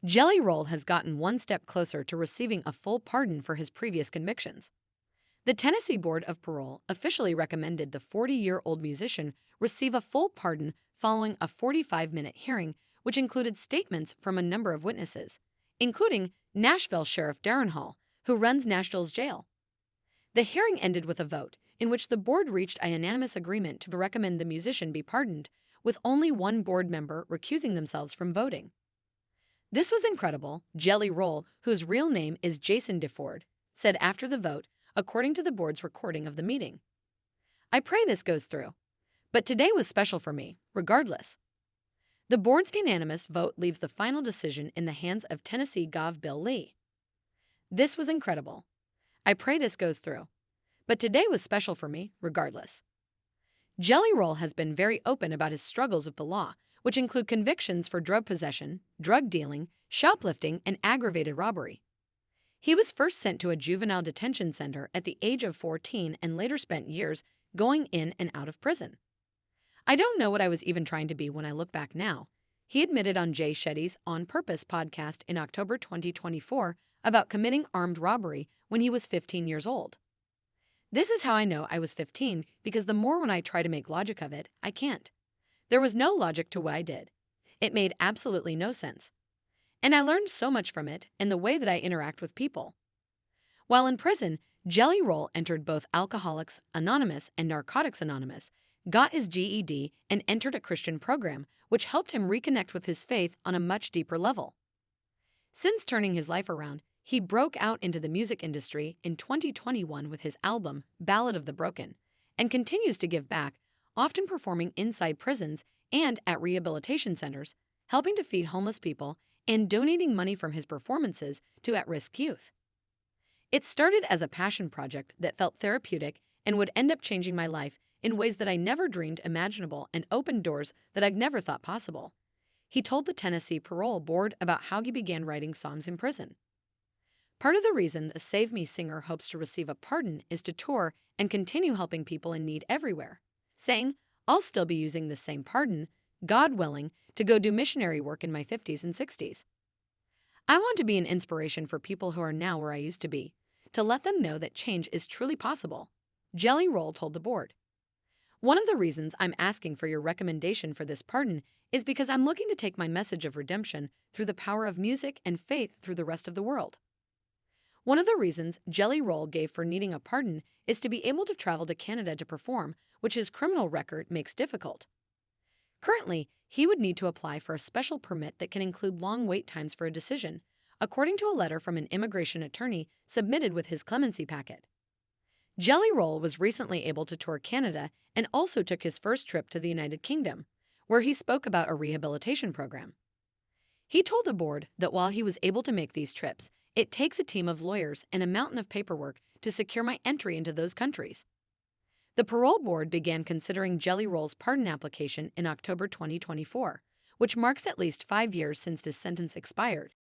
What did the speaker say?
Jelly Roll has gotten one step closer to receiving a full pardon for his previous convictions. The Tennessee Board of Parole officially recommended the 40-year-old musician receive a full pardon following a 45-minute hearing, which included statements from a number of witnesses, including Nashville Sheriff Darren Hall, who runs Nashville's jail. The hearing ended with a vote, in which the board reached a unanimous agreement to recommend the musician be pardoned, with only one board member recusing themselves from voting. "This was incredible," Jelly Roll, whose real name is Jason DeFord, said after the vote, according to the board's recording of the meeting. "I pray this goes through. But today was special for me, regardless." The board's unanimous vote leaves the final decision in the hands of Tennessee Gov. Bill Lee. "This was incredible. I pray this goes through. But today was special for me, regardless." Jelly Roll has been very open about his struggles with the law, which include convictions for drug possession, drug dealing, shoplifting, and aggravated robbery. He was first sent to a juvenile detention center at the age of 14 and later spent years going in and out of prison. "I don't know what I was even trying to be when I look back now," he admitted on Jay Shetty's On Purpose podcast in October 2024 about committing armed robbery when he was 15 years old. "This is how I know I was 15, because the more when I try to make logic of it, I can't. There was no logic to what I did. It made absolutely no sense. And I learned so much from it and the way that I interact with people." While in prison, Jelly Roll entered both Alcoholics Anonymous and Narcotics Anonymous, got his GED, and entered a Christian program, which helped him reconnect with his faith on a much deeper level. Since turning his life around, he broke out into the music industry in 2021 with his album, Ballad of the Broken, and continues to give back, often performing inside prisons and at rehabilitation centers, helping to feed homeless people and donating money from his performances to at-risk youth. "It started as a passion project that felt therapeutic and would end up changing my life in ways that I never dreamed imaginable and opened doors that I'd never thought possible," he told the Tennessee Parole Board about how he began writing songs in prison. "Part of the reason the Save Me singer hopes to receive a pardon is to tour and continue helping people in need everywhere, saying, 'I'll still be using this same pardon, God willing, to go do missionary work in my 50s and 60s. I want to be an inspiration for people who are now where I used to be, to let them know that change is truly possible," Jelly Roll told the board. "One of the reasons I'm asking for your recommendation for this pardon is because I'm looking to take my message of redemption through the power of music and faith through the rest of the world." One of the reasons Jelly Roll gave for needing a pardon is to be able to travel to Canada to perform, which his criminal record makes difficult. Currently, he would need to apply for a special permit that can include long wait times for a decision, according to a letter from an immigration attorney submitted with his clemency packet. Jelly Roll was recently able to tour Canada and also took his first trip to the United Kingdom, where he spoke about a rehabilitation program. He told the board that while he was able to make these trips, it takes a team of lawyers and a mountain of paperwork to secure my entry into those countries. The parole board began considering Jelly Roll's pardon application in October 2024, which marks at least 5 years since his sentence expired.